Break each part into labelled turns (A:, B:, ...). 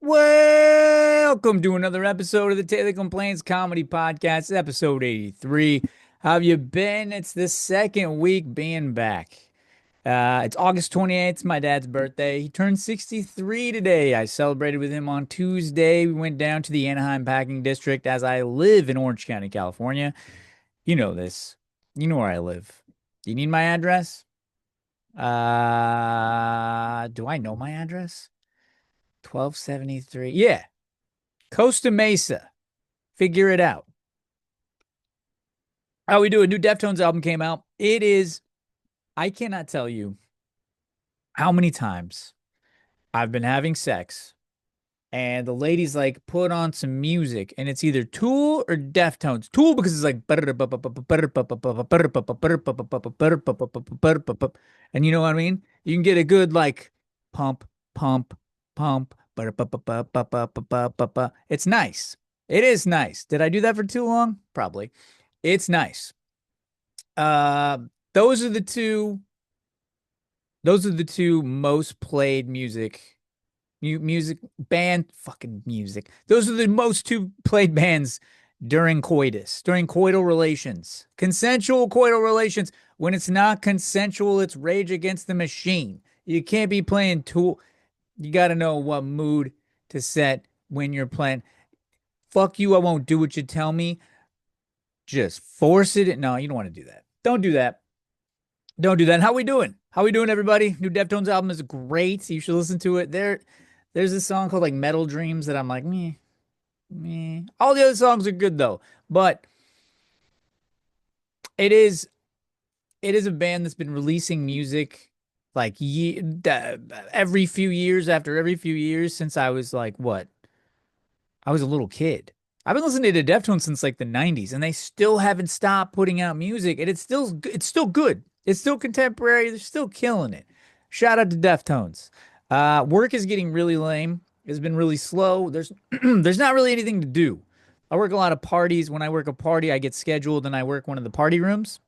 A: Welcome to another episode of the Daily Complaints Comedy Podcast, episode 83. How have you been? It's the second week being back. It's August 28th. It's my dad's birthday. He turned 63 today. I celebrated with him on Tuesday. We went down to the Anaheim Packing District as I live in Orange County, California. You know this. You know where I live. Do you need my address? Do I know my address? 1273. Yeah. Costa Mesa. Figure it out. How we do? A new Deftones album came out. I cannot tell you how many times I've been having sex and the lady's like, put on some music, and it's either Tool or Deftones. Tool because it's like, and you know what I mean? You can get a good like pump, pump, pump. It's nice. It is nice. Did I do that for too long? Probably. It's nice. Uh, those are the two. Those are the two most played music band fucking music. Those are the most two played bands during coitus, during coital relations, consensual coital relations. When it's not consensual, it's Rage Against the Machine. You can't be playing Tool. You got to know what mood to set when you're playing. Fuck you, I won't do what you tell me. Just force it. No, you don't want to do that. Don't do that. Don't do that. How we doing? How we doing, everybody? New Deftones album is great. You should listen to it. There's a song called like Metal Dreams that I'm like, me, me. All the other songs are good though, but it is it is a band that's been releasing music like every few years after every few years since I was like what? I was a little kid. I've been listening to Deftones since like the 90s, and they still haven't stopped putting out music, and it's still good. It's still contemporary. They're still killing it. Shout out to Deftones. Work is getting really lame. It's been really slow. There's not really anything to do. I work a lot of parties. When I work a party, I get scheduled and I work one of the party rooms.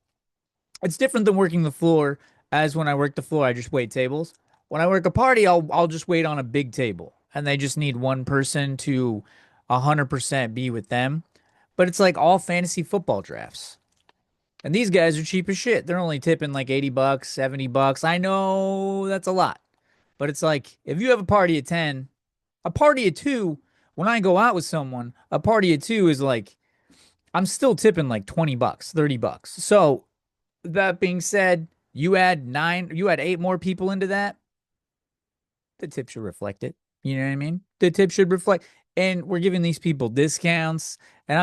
A: It's different than working the floor, as when I work the floor, I just wait tables. When I work a party, I'll just wait on a big table, and they just need one person to 100% be with them. But it's like all fantasy football drafts. And these guys are cheap as shit. They're only tipping like 80 bucks, 70 bucks. I know that's a lot. But it's like if you have a party of 10, a party of 2, when I go out with someone, a party of 2 is like I'm still tipping like 20 bucks, 30 bucks. So that being said, you add 8 more people into that, the tip should reflect it. You know what I mean? The tip should reflect. And we're giving these people discounts, and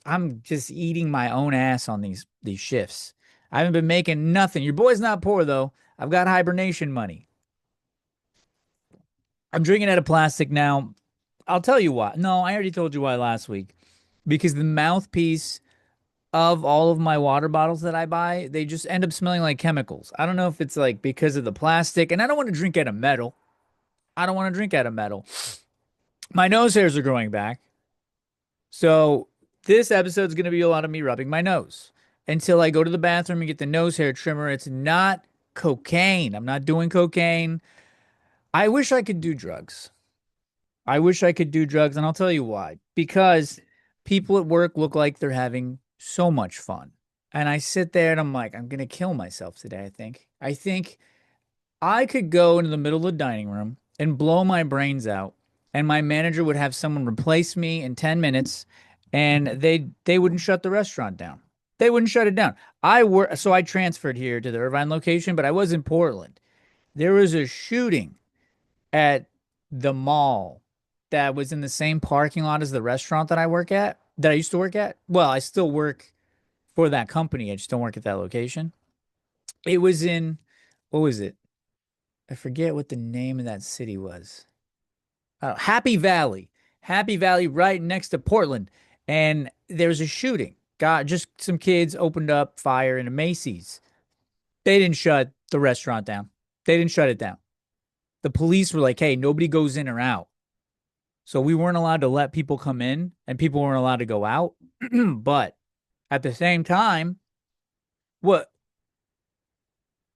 A: I'm just eating my own ass on these shifts. I haven't been making nothing. Your boy's not poor though. I've got hibernation money. I'm drinking out of plastic now. I'll tell you why. No, I already told you why last week. Because the mouthpiece of all of my water bottles that I buy, they just end up smelling like chemicals. I don't know if it's like because of the plastic, and I don't want to drink out of metal. I don't want to drink out of metal. My nose hairs are growing back. So this episode is going to be a lot of me rubbing my nose until I go to the bathroom and get the nose hair trimmer. It's not cocaine. I'm not doing cocaine. I wish I could do drugs. I wish I could do drugs, and I'll tell you why. Because people at work look like they're having so much fun. And I sit there and I'm like, I'm going to kill myself today, I think. I think I could go into the middle of the dining room and blow my brains out, and my manager would have someone replace me in 10 minutes, and they wouldn't shut the restaurant down. They wouldn't shut it down. So I transferred here to the Irvine location, but I was in Portland. There was a shooting at the mall that was in the same parking lot as the restaurant that I used to work at. Well, I still work for that company. I just don't work at that location. It was in, what was it? I forget what the name of that city was. Happy Valley. Happy Valley, right next to Portland. And there was a shooting. Got just some kids opened up fire in a Macy's. They didn't shut the restaurant down. They didn't shut it down. The police were like, hey, nobody goes in or out. So we weren't allowed to let people come in and people weren't allowed to go out. But at the same time, what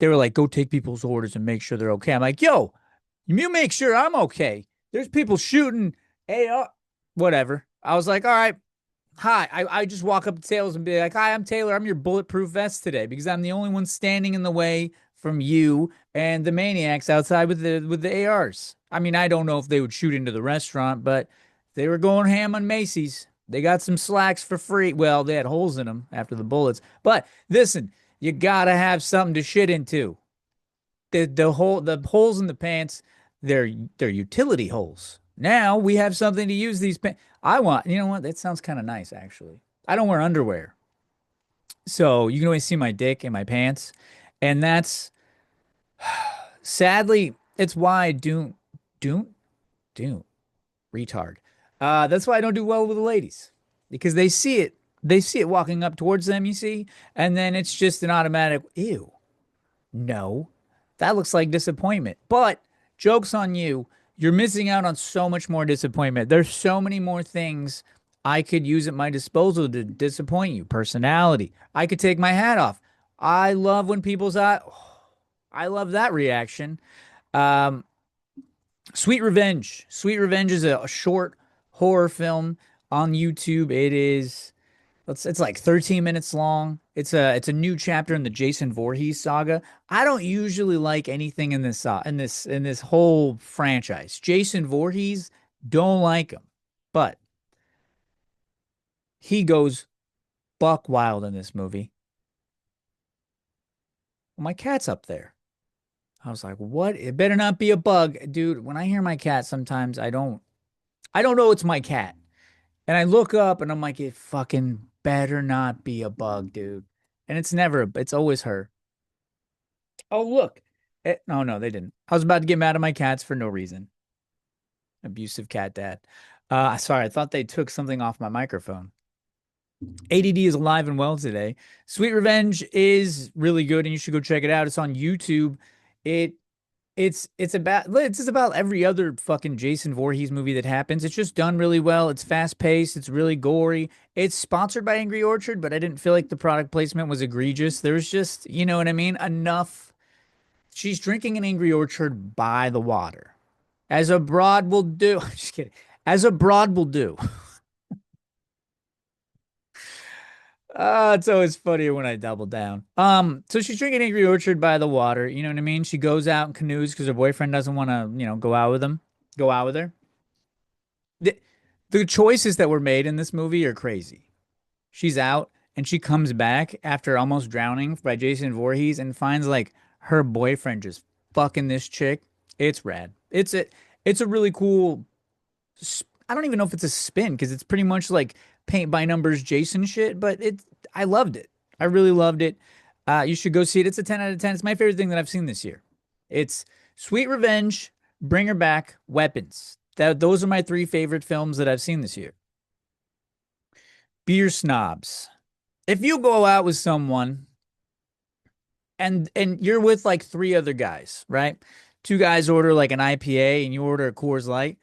A: they were like, go take people's orders and make sure they're okay. I'm like, yo, you make sure I'm okay. There's people shooting Hey, whatever. I was like, all right, hi. I just walk up to Taylor's and be like, hi, I'm Taylor. I'm your bulletproof vest today because I'm the only one standing in the way from you and the maniacs outside with the ARs. I mean, I don't know if they would shoot into the restaurant, but they were going ham on Macy's. They got some slacks for free. Well, they had holes in them after the bullets. But listen, you gotta have something to shit into. The holes in the pants, they're utility holes. Now we have something to use these pants. You know what? That sounds kind of nice, actually. I don't wear underwear, so you can always see my dick in my pants, and that's sadly, it's why I don't, don't retard. That's why I don't do well with the ladies because they see it. They see it walking up towards them, you see, and then it's just an automatic, ew. No, that looks like disappointment. But joke's on you. You're missing out on so much more disappointment. There's so many more things I could use at my disposal to disappoint you. Personality. I could take my hat off. I love when people's eye. I love that reaction. Um, Sweet Revenge. Sweet Revenge is a short horror film on YouTube. It's like 13 minutes long. It's a new chapter in the Jason Voorhees saga. I don't usually like anything in this whole franchise. Jason Voorhees, don't like him. But he goes buck wild in this movie. Well, my cat's up there. I was like, "What? It better not be a bug." Dude, when I hear my cat sometimes I don't know it's my cat. And I look up and I'm like, "It fucking better not be a bug, dude." And it's always her. Oh, look. No, no, they didn't. I was about to get mad at my cats for no reason. Abusive cat dad. Sorry, I thought they took something off my microphone. ADD is alive and well today. Sweet Revenge is really good, and you should go check it out. It's on YouTube. It it's about every other fucking Jason Voorhees movie that happens. It's just done really well. It's fast paced. It's really gory. It's sponsored by Angry Orchard, but I didn't feel like the product placement was egregious. There was just, you know what I mean, enough. She's drinking an Angry Orchard by the water, as a broad will do. I'm just kidding. As a broad will do. It's always funnier when I double down. So she's drinking Angry Orchard by the water. You know what I mean? She goes out and canoes because her boyfriend doesn't want to, go out with her. The, the choices that were made in this movie are crazy. She's out and she comes back after almost drowning by Jason Voorhees and finds like her boyfriend just fucking this chick. It's rad. It's a really cool. I don't even know if it's a spin because it's pretty much like paint by numbers Jason shit, but I loved it. I really loved it. You should go see it. It's a 10 out of 10. It's my favorite thing that I've seen this year. It's Sweet Revenge, Bring Her Back, Weapons. Those are my three favorite films that I've seen this year. Beer snobs. If you go out with someone and you're with like three other guys, right? Two guys order like an IPA and you order a Coors Light,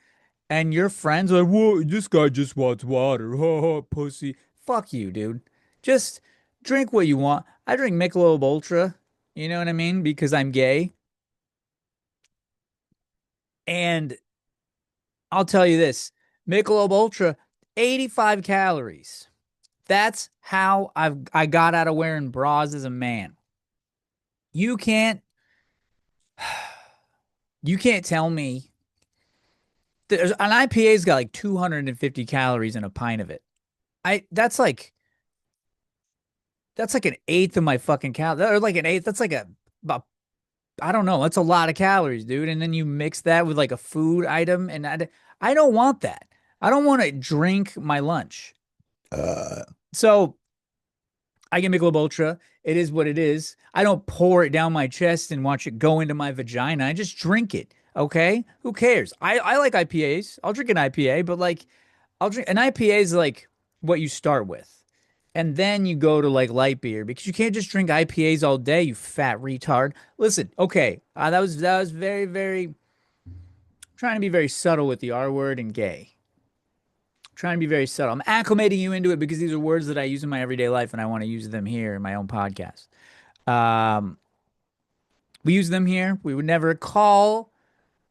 A: and your friends are like, "Whoa, this guy just wants water." Ha ha, pussy. Fuck you, dude. Just drink what you want. I drink Michelob Ultra, you know what I mean? Because I'm gay. And I'll tell you this, Michelob Ultra, 85 calories. That's how I got out of wearing bras as a man. You can't you can't tell me an IPA's got like 250 calories in a pint of it. I that's like an eighth of my fucking or like an eighth. That's like about I don't know. That's a lot of calories, dude. And then you mix that with like a food item, and I don't want that. I don't want to drink my lunch. So I can Michelob Ultra. It is what it is. I don't pour it down my chest and watch it go into my vagina. I just drink it. Okay? Who cares? I like IPAs. I'll drink an IPA, but like I'll drink an IPA is like what you start with. And then you go to like light beer because you can't just drink IPAs all day, you fat retard. Listen, okay, that was very very trying to be very subtle with the R word and gay. Trying to be very subtle. I'm acclimating you into it because these are words that I use in my everyday life and I want to use them here in my own podcast. Um, we use them here. We would never call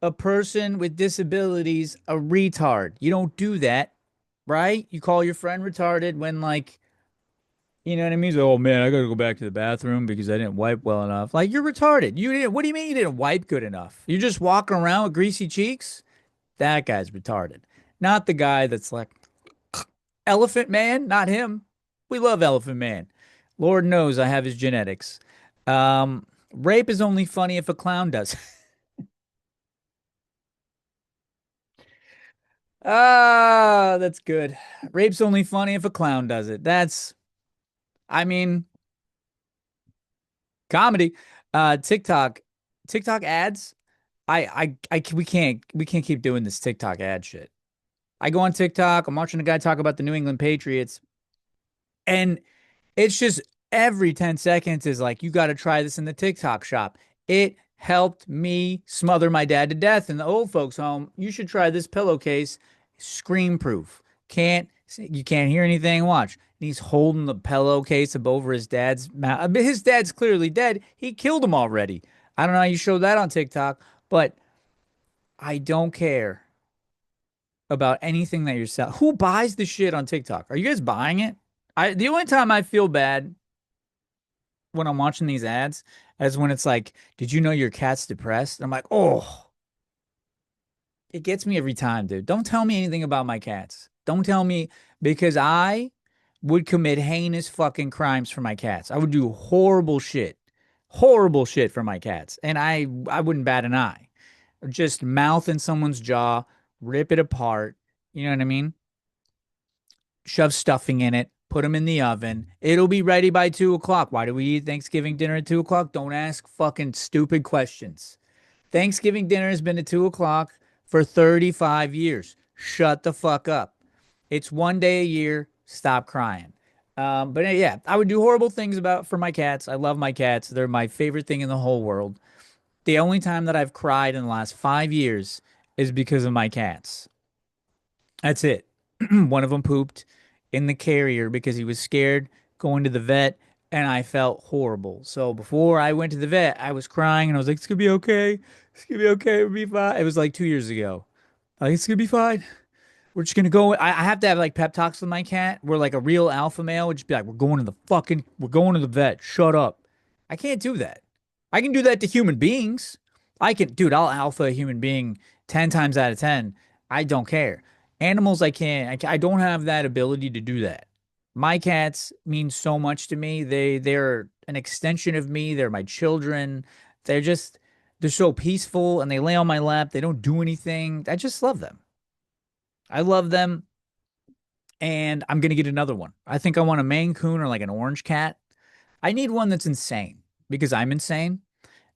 A: a person with disabilities a retard. You don't do that, right? You call your friend retarded when like, you know what I mean? He's like, oh man, I gotta go back to the bathroom because I didn't wipe well enough. Like you're retarded. You didn't, what do you mean you didn't wipe good enough? You're just walking around with greasy cheeks? That guy's retarded. Not the guy that's like Elephant Man, not him. We love Elephant Man. Lord knows I have his genetics. Rape is only funny if a clown does. Ah, that's good. Rape's only funny if a clown does it. I mean, comedy. TikTok, TikTok ads. We can't keep doing this TikTok ad shit. I go on TikTok. I'm watching a guy talk about the New England Patriots, and it's just every 10 seconds is like, you got to try this in the TikTok shop. It helped me smother my dad to death in the old folks' home. You should try this pillowcase, scream proof. You can't hear anything. Watch. And he's holding the pillowcase up over his dad's mouth. His dad's clearly dead. He killed him already. I don't know how you show that on TikTok, but I don't care about anything that you're selling. Who buys the shit on TikTok? Are you guys buying it? The only time I feel bad when I'm watching these ads is when it's like, did you know your cat's depressed? And I'm like, oh, it gets me every time, dude. Don't tell me anything about my cats. Don't tell me because I would commit heinous fucking crimes for my cats. I would do horrible shit for my cats. And I wouldn't bat an eye. Just mouth in someone's jaw, rip it apart. You know what I mean? Shove stuffing in it, put them in the oven. It'll be ready by 2 o'clock. Why do we eat Thanksgiving dinner at 2 o'clock? Don't ask fucking stupid questions. Thanksgiving dinner has been at 2 o'clock for 35 years. Shut the fuck up. It's one day a year. Stop crying. But yeah, I would do horrible things about for my cats. I love my cats. They're my favorite thing in the whole world. The only time that I've cried in the last 5 years is because of my cats. That's it. One of them pooped in the carrier because he was scared going to the vet, and I felt horrible. So before I went to the vet, I was crying and I was like, "It's gonna be okay. It's gonna be okay. It'll be fine." It was like 2 years ago. Like, it's gonna be fine. We're just gonna go. I have to have like pep talks with my cat. Where like a real alpha male would just be like, we're going to the vet. Shut up. I can't do that. I can do that to human beings. Dude, I'll alpha a human being 10 times out of 10. I don't care. Animals, I can't. I don't have that ability to do that. My cats mean so much to me. They're an extension of me. They're my children. They're just, they're so peaceful and they lay on my lap. They don't do anything. I just love them. I love them, and I'm gonna get another one. I think I want a Maine Coon or like an orange cat. I need one that's insane because I'm insane,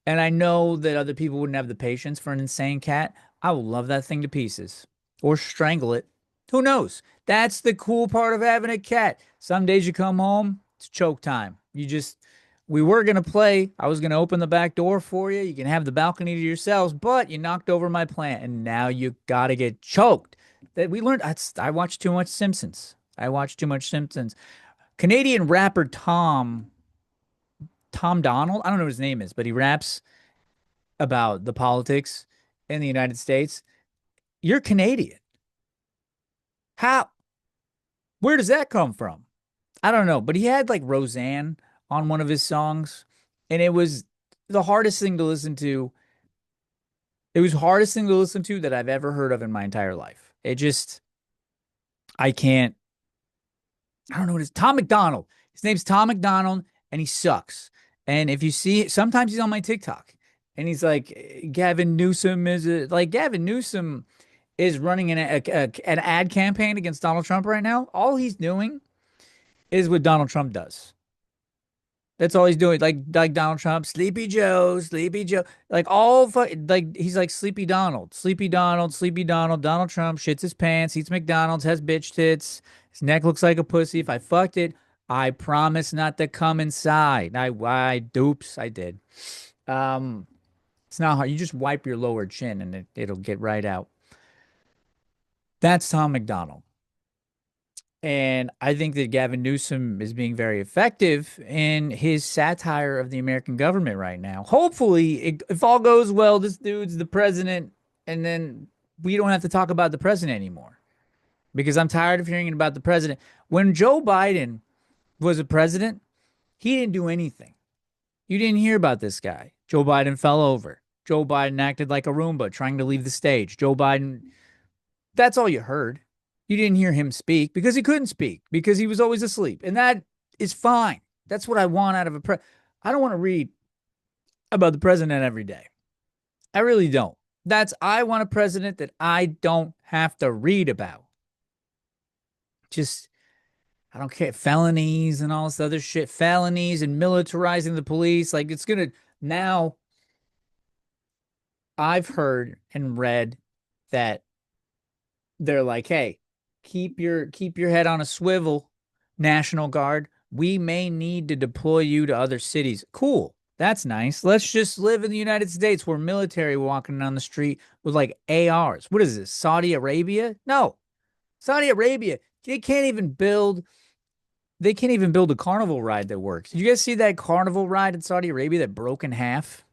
A: and I know that other people wouldn't have the patience for an insane cat. I will love that thing to pieces or strangle it. Who knows? That's the cool part of having a cat. Some days you come home, it's choke time. We were going to play. I was going to open the back door for you. You can have the balcony to yourselves, but you knocked over my plant and now you got to get choked. That we learned. I watched too much Simpsons. I watched too much Simpsons. Canadian rapper Tom Donald. I don't know what his name is, but he raps about the politics in the United States. You're Canadian. How? Where does that come from? I don't know, but he had like Roseanne on one of his songs, and it was the hardest thing to listen to. It was hardest thing to listen to that I've ever heard of in my entire life. I can't, I don't know what it is. Tom McDonald. His name's Tom McDonald, and he sucks. And if you see, sometimes he's on my TikTok, and he's like, Gavin Newsom is running an ad campaign against Donald Trump right now. All he's doing is what Donald Trump does. That's all he's doing. Like Donald Trump, Sleepy Joe, Sleepy Joe. Like he's like Sleepy Donald, Sleepy Donald, Sleepy Donald. Donald Trump shits his pants, eats McDonald's, has bitch tits. His neck looks like a pussy. If I fucked it, I promise not to come inside. Oops, I did. Um, it's not hard. You just wipe your lower chin and it'll get right out. That's Tom McDonald. And I think that Gavin Newsom is being very effective in his satire of the American government right now. Hopefully, if all goes well, this dude's the president and then we don't have to talk about the president anymore because I'm tired of hearing about the president. When Joe Biden was a president, he didn't do anything. You didn't hear about this guy. Joe Biden fell over. Joe Biden acted like a Roomba trying to leave the stage. Joe Biden, that's all you heard. You didn't hear him speak because he couldn't speak because he was always asleep. And that is fine. That's what I want out of a I don't want to read about the president every day. I really don't. I want a president that I don't have to read about. Just, I don't care. Felonies and all this other shit. Felonies and militarizing the police. Like, it's going to, now I've heard and read that they're like, hey, keep your head on a swivel, National Guard. We may need to deploy you to other cities. Cool. That's nice. Let's just live in the United States where military walking down the street with like ARs. What is this? Saudi Arabia? No. Saudi Arabia, they can't even build a carnival ride that works. Did you guys see that carnival ride in Saudi Arabia that broke in half?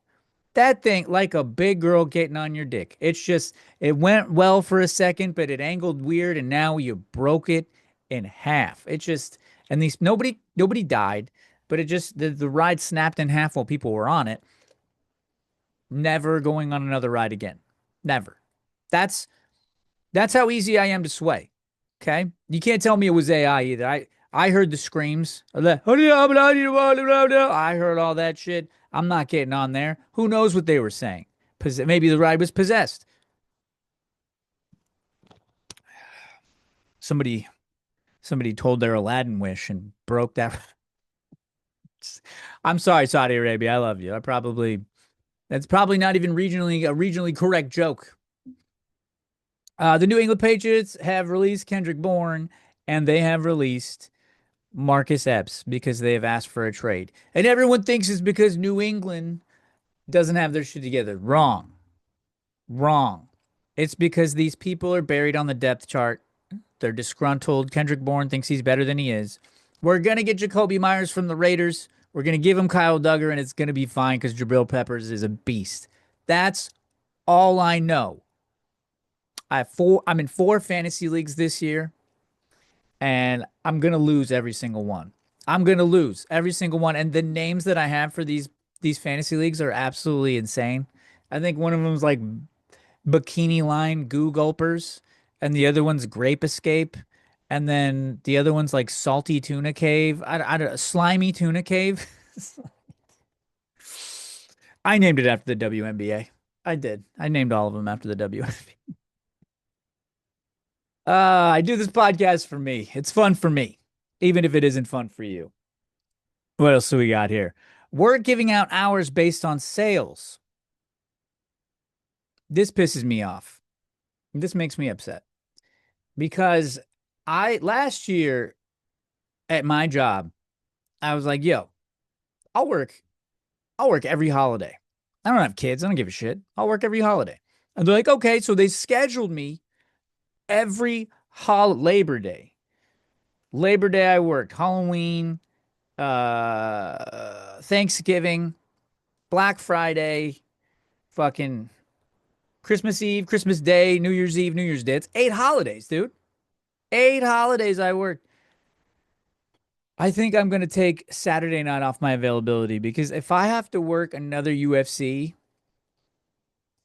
A: That thing, like a big girl getting on your dick. It's just, it went well for a second, but it angled weird, and now you broke it in half. It just, and nobody died, but it just, the ride snapped in half while people were on it. Never going on another ride again. Never. That's that's how easy I am to sway. Okay, you can't tell me it was AI either. I heard the screams. I heard all that shit. I'm not getting on there. Who knows what they were saying? Maybe the ride was possessed. Somebody somebody told their Aladdin wish and broke that. I'm sorry, Saudi Arabia. I love you. That's probably not even regionally correct joke. The New England Patriots have released Kendrick Bourne, and they have released Marcus Epps because they have asked for a trade. And everyone thinks it's because New England doesn't have their shit together. Wrong. Wrong. It's because these people are buried on the depth chart. They're disgruntled. Kendrick Bourne thinks he's better than he is. We're going to get Jacoby Myers from the Raiders. We're going to give him Kyle Duggar, and it's going to be fine because Jabril Peppers is a beast. That's all I know. I'm in 4 fantasy leagues this year, and I'm gonna lose every single one. I'm gonna lose every single one. And the names that I have for these fantasy leagues are absolutely insane. I think one of them is like Bikini Line Goo Gulpers, and the other one's Grape Escape, and then the other one's like Salty Tuna Cave. I don't Slimy Tuna Cave. I named it after the WNBA. I did. I named all of them after the WNBA. I do this podcast for me. It's fun for me, even if it isn't fun for you. What else do we got here? We're giving out hours based on sales. This pisses me off. This makes me upset because last year at my job, I was like, yo, I'll work, I'll work every holiday. I don't have kids. I don't give a shit. I'll work every holiday. And they're like, okay. So they scheduled me every Labor Day. Labor Day I worked. Halloween, Thanksgiving, Black Friday, fucking Christmas Eve, Christmas Day, New Year's Eve, New Year's Day. It's 8 holidays, dude. 8 holidays I worked. I think I'm gonna take Saturday night off my availability because if I have to work another UFC,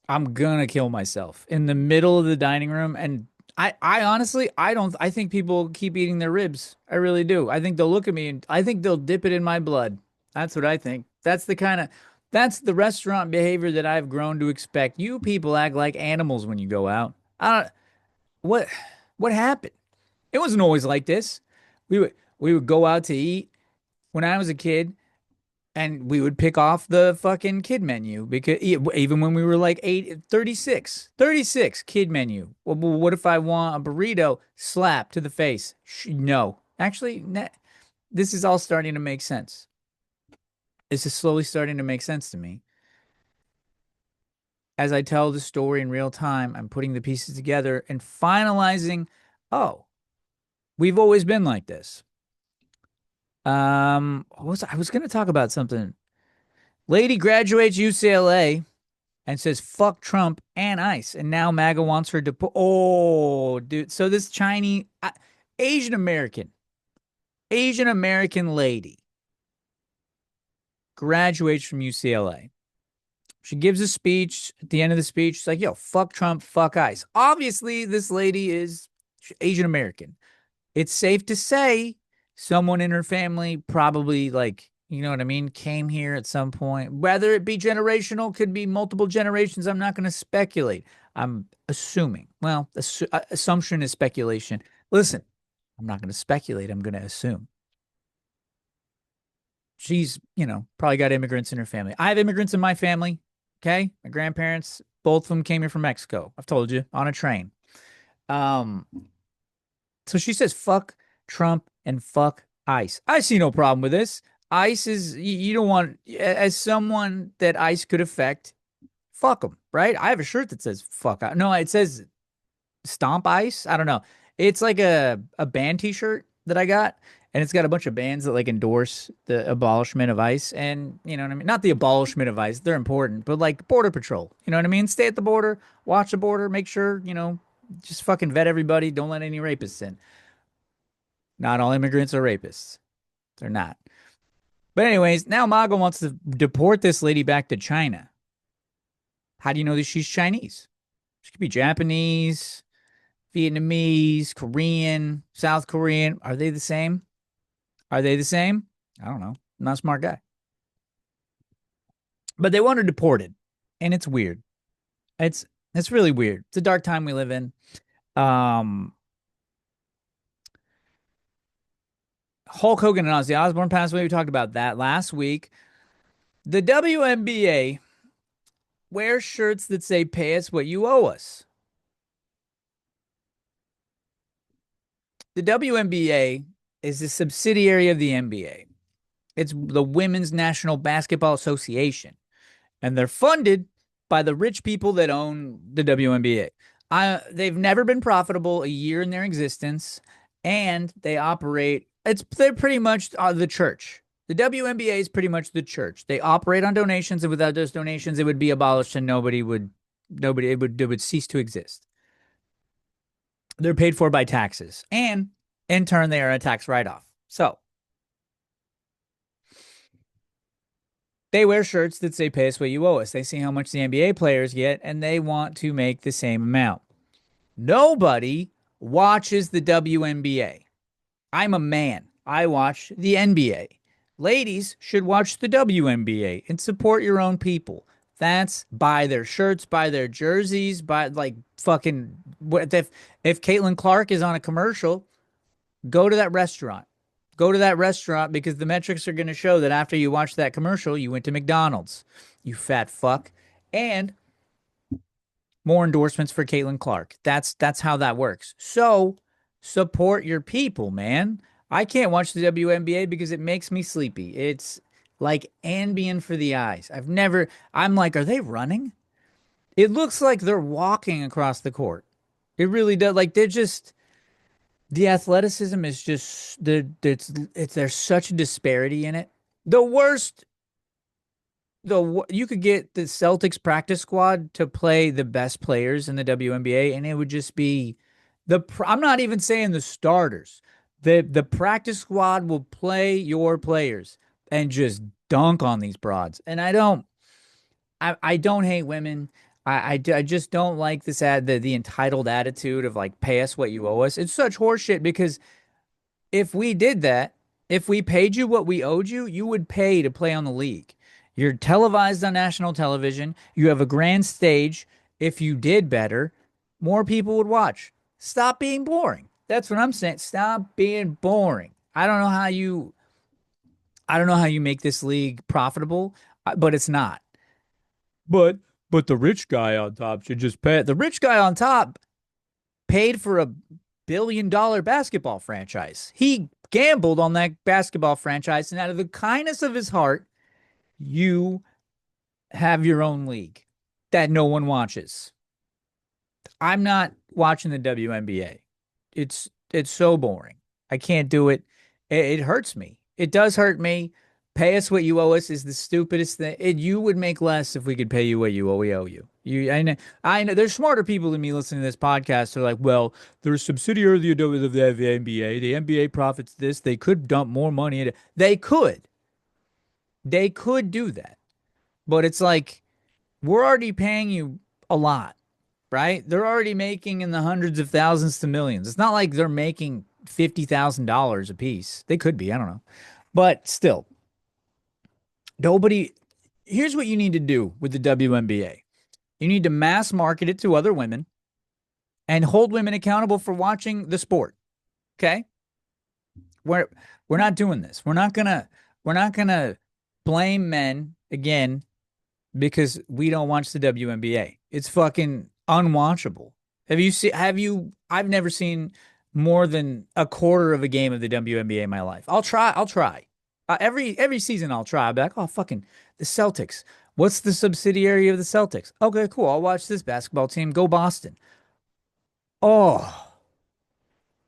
A: I'm gonna kill myself in the middle of the dining room. And I honestly, I think people keep eating their ribs. I really do. I think they'll look at me and I think they'll dip it in my blood. That's what I think. That's the restaurant behavior that I've grown to expect. You people act like animals when you go out. I don't, what, what happened? It wasn't always like this. We would go out to eat when I was a kid. And we would pick off the fucking kid menu because even when we were like 36 kid menu. Well, what if I want a burrito? Slap to the face. No. Actually, this is all starting to make sense. This is slowly starting to make sense to me. As I tell the story in real time, I'm putting the pieces together and finalizing, oh, we've always been like this. I was going to talk about something. Lady graduates UCLA. and says fuck Trump and ICE. And now MAGA wants her to put, oh, dude. So this Chinese, Asian American, Asian American lady graduates from UCLA. She gives a speech. At the end of the speech, she's like, yo, fuck Trump, fuck ICE. Obviously, this lady is Asian American. It's safe to say someone in her family probably, like, you know what I mean, came here at some point. Whether it be generational, could be multiple generations. I'm not going to speculate. I'm assuming. Well, assumption is speculation. Listen, I'm not going to speculate. I'm going to assume. She's, probably got immigrants in her family. I have immigrants in my family. Okay. My grandparents, both of them came here from Mexico. I've told you, on a train. Um, so she says, fuck Trump and fuck ICE. I see no problem with this. ICE is, you don't want, as someone that ICE could affect, fuck them, right? I have a shirt that says fuck. No, it says Stomp Ice. I don't know. It's like a band t-shirt that I got, and it's got a bunch of bands that like endorse the abolishment of ICE. And you know what I mean? Not the abolishment of ICE, they're important, but like Border Patrol. You know what I mean? Stay at the border, watch the border, make sure, just fucking vet everybody. Don't let any rapists in. Not all immigrants are rapists. They're not. But anyways, now MAGA wants to deport this lady back to China. How do you know that she's Chinese? She could be Japanese, Vietnamese, Korean, South Korean. Are they the same? Are they the same? I don't know. I'm not a smart guy. But they want her deported. And it's weird. It's really weird. It's a dark time we live in. Um Hulk Hogan and Ozzy Osbourne passed away. We talked about that last week. The WNBA wears shirts that say pay us what you owe us. The WNBA is a subsidiary of the NBA. It's the Women's National Basketball Association, and they're funded by the rich people that own the WNBA. They've never been profitable a year in their existence, and they're pretty much the church. The WNBA is pretty much the church. They operate on donations, and without those donations, it would be abolished, and it would cease to exist. They're paid for by taxes, and in turn, they are a tax write-off. So they wear shirts that say pay us what you owe us. They see how much the NBA players get, and they want to make the same amount. Nobody watches the WNBA. I'm a man. I watch the NBA. Ladies should watch the WNBA and support your own people. That's buy their shirts, buy their jerseys, buy like fucking if Caitlin Clark is on a commercial, go to that restaurant. Go to that restaurant because the metrics are going to show that after you watch that commercial, you went to McDonald's, you fat fuck. And more endorsements for Caitlin Clark. That's how that works. So support your people, man. I can't watch the WNBA because it makes me sleepy. It's like Ambien for the eyes. I'm like, are they running? It looks like they're walking across the court. It really does. Like the athleticism is just there's such a disparity in it. The worst you could get the Celtics practice squad to play the best players in the WNBA, and it would just be I'm not even saying the starters. The practice squad will play your players and just dunk on these broads. And I don't hate women. I just don't like the entitled attitude of like pay us what you owe us. It's such horseshit because if we did that, if we paid you what we owed you, you would pay to play on the league. You're televised on national television. You have a grand stage. If you did better, more people would watch. Stop being boring. That's what I'm saying. Stop being boring. I don't know how you make this league profitable, but it's not. But but the rich guy on top should just pay. The rich guy on top paid for a $1 billion basketball franchise. He gambled on that basketball franchise, and out of the kindness of his heart, you have your own league that no one watches. I'm not watching the WNBA. It's so boring. I can't do it. It hurts me. It does hurt me. Pay us what you owe us is the stupidest thing. You would make less if we could pay you what we owe you. I know. There's smarter people than me listening to this podcast. They're like, well, they're a subsidiary of the NBA. The NBA profits this. They could dump more money into. They could do that. But it's like we're already paying you a lot, right? They're already making in the hundreds of thousands to millions. It's not like they're making $50,000 a piece. They could be. I don't know. But still, nobody. Here's what you need to do with the WNBA. You need to mass market it to other women and hold women accountable for watching the sport. Okay? We're we're not doing this. We're not gonna blame men again because we don't watch the WNBA. It's fucking unwatchable. I've never seen more than a quarter of a game of the WNBA in my life. I'll try. Every season I'll try. I'll be like, oh fucking the Celtics. What's the subsidiary of the Celtics? Okay, cool. I'll watch this basketball team. Go Boston. Oh,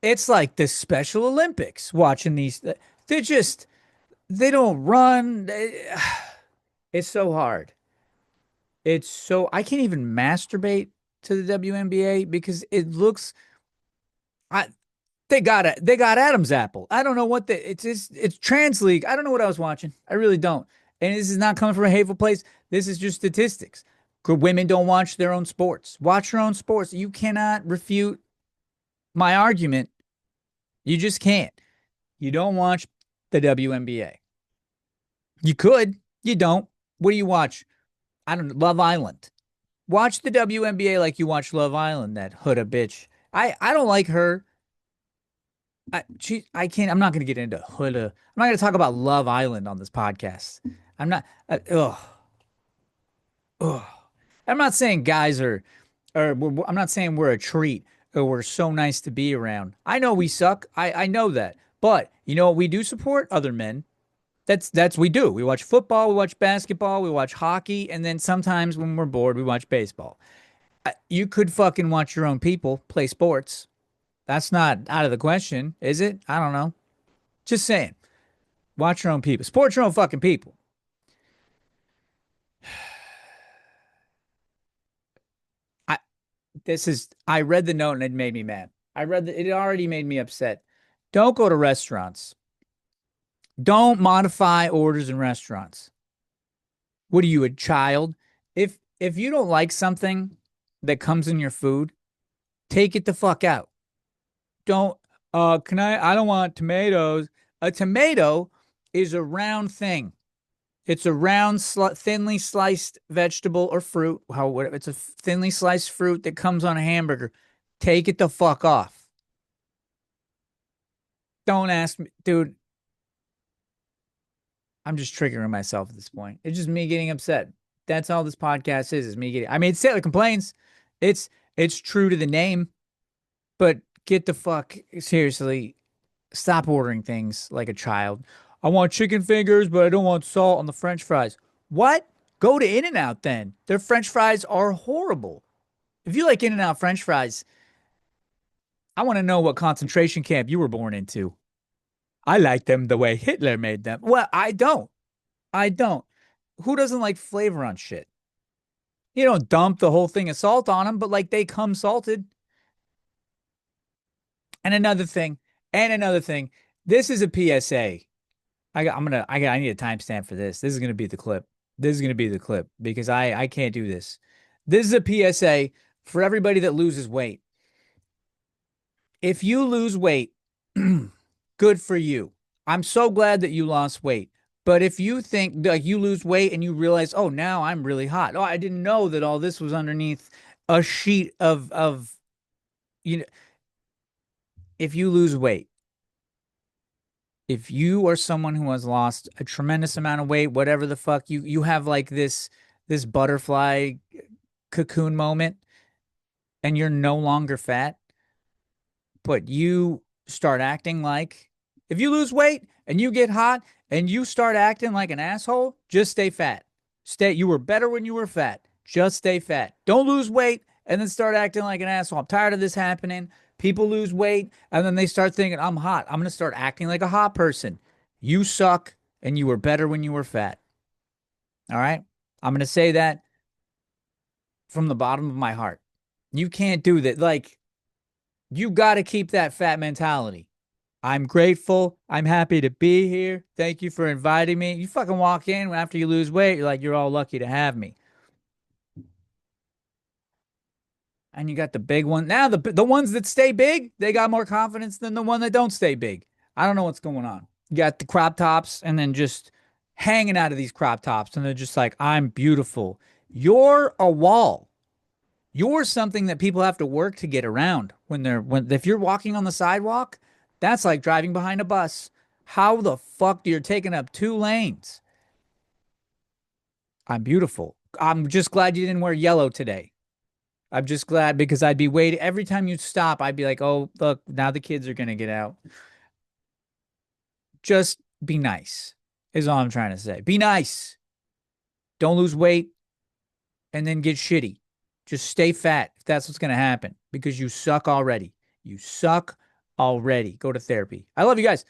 A: it's like the Special Olympics watching these. They're just they don't run. It's so hard. I can't even masturbate to the WNBA because it looks I they got Adam's apple. I don't know what it's trans league. I don't know what I was watching. I really don't. And this is not coming from a hateful place. This is just statistics. Good women don't watch their own sports. Watch your own sports. You cannot refute my argument. You just can't. You don't watch the WNBA. You could. You don't. What do you watch? I don't know. Love Island. Watch the WNBA like you watch Love Island, that Huda bitch. I don't like her. I can't. I'm not going to get into Huda. I'm not going to talk about Love Island on this podcast. I'm not. Ugh. Ugh. I'm not saying guys I'm not saying we're a treat or we're so nice to be around. I know we suck. I know that. But you know what we do support? Other men. That's we do. We watch football, we watch basketball, we watch hockey, and then sometimes when we're bored, we watch baseball. You could fucking watch your own people play sports. That's not out of the question, is it? I don't know. Just saying. Watch your own people. Support your own fucking people. I I read the note and it made me mad. It already made me upset. Don't go to restaurants. Don't modify orders in restaurants. What are you, a child? If you don't like something that comes in your food, take it the fuck out. Don't can I don't want tomatoes. A tomato is a round thing. It's a round, thinly sliced vegetable or fruit. How whatever. It's a thinly sliced fruit that comes on a hamburger. Take it the fuck off. Don't ask me, dude. I'm just triggering myself at this point. It's just me getting upset. That's all this podcast is me getting. I mean, it's Sailor complains. It's true to the name, but get the fuck seriously. Stop ordering things like a child. I want chicken fingers, but I don't want salt on the French fries. What? Go to In-N-Out then. Their French fries are horrible. If you like In-N-Out French fries, I want to know what concentration camp you were born into. I like them the way Hitler made them. Well, I don't. I don't. Who doesn't like flavor on shit? You don't dump the whole thing of salt on them, but like they come salted. And another thing, this is a PSA. I need a timestamp for this. This is gonna be the clip. This is gonna be the clip because I can't do this. This is a PSA for everybody that loses weight. If you lose weight, good for you. I'm so glad that you lost weight. But if you think like you lose weight and you realize, oh, now I'm really hot. Oh, I didn't know that all this was underneath a sheet of you know, if you lose weight, if you are someone who has lost a tremendous amount of weight, whatever the fuck you have like this butterfly cocoon moment and you're no longer fat, but you start acting like if you lose weight and you get hot and you start acting like an asshole, just stay fat. You were better when you were fat. Just stay fat. Don't lose weight and then start acting like an asshole. I'm tired of this happening. People lose weight and then they start thinking, I'm hot. I'm going to start acting like a hot person. You suck and you were better when you were fat. All right? I'm going to say that from the bottom of my heart. You can't do that. Like, you got to keep that fat mentality. I'm grateful. I'm happy to be here. Thank you for inviting me. You fucking walk in after you lose weight, you're like, you're all lucky to have me. And you got the big one. Now the ones that stay big, they got more confidence than the one that don't stay big. I don't know what's going on. You got the crop tops and then just hanging out of these crop tops and they're just like, I'm beautiful. You're a wall. You're something that people have to work to get around when if you're walking on the sidewalk, that's like driving behind a bus. How the fuck do you taking up 2 lanes? I'm beautiful. I'm just glad you didn't wear yellow today. I'm just glad because I'd be waiting every time you stop. I'd be like, oh, look, now the kids are gonna get out. Just be nice, is all I'm trying to say. Be nice. Don't lose weight and then get shitty. Just stay fat if that's what's gonna happen because you suck already. You suck already. Go to therapy. I love you guys.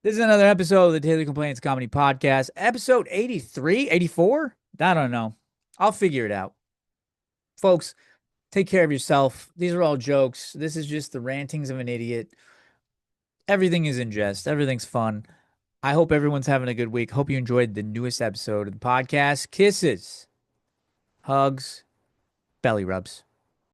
A: This is another episode of the Daily Complaints Comedy Podcast, episode 83, 84. I don't know. I'll figure it out. Folks, take care of yourself. These are all jokes. This is just the rantings of an idiot. Everything is in jest. Everything's fun. I hope everyone's having a good week. Hope you enjoyed the newest episode of the podcast. Kisses, hugs, belly rubs.